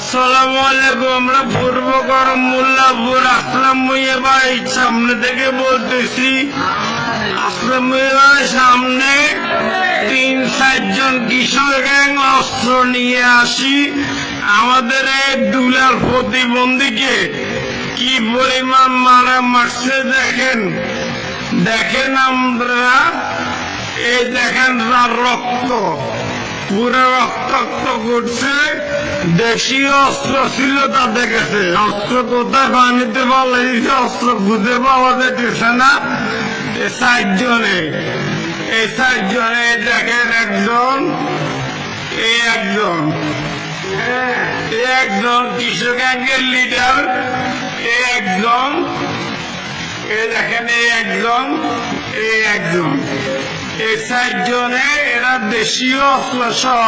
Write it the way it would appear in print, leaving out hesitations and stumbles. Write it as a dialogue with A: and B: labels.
A: আসসালামু আলাইকুম। আমরা পূর্বকরম মোল্লাপুর আসলাম মুইয়া বাড়ির সামনে থেকে বলতেছি। আসলাম মুইয়া বাড়ির সামনে ৩-৪ জন কিশোর গ্যাং অস্ত্র নিয়ে আসি আমাদের এই দুলাল প্রতিবন্ধীকে কি পরিমাণ মারছে দেখেন। আমরা এই দেখেন রক্ত পুরো রক্তাক্ত করছে। দেশীয় অস্ত্র ছিল তাদের কাছে। অস্ত্র কোথায় পানিতে পাল্লা দিচ্ছে, অস্ত্র খুঁজে পাওয়া যেতেছে না। এই ৪ জনে দেখেন একজন কৃষক গ্যাংয়ের লিডার, দেখেন এই ৪ জনে এরা দেশীয় অস্ত্র সহ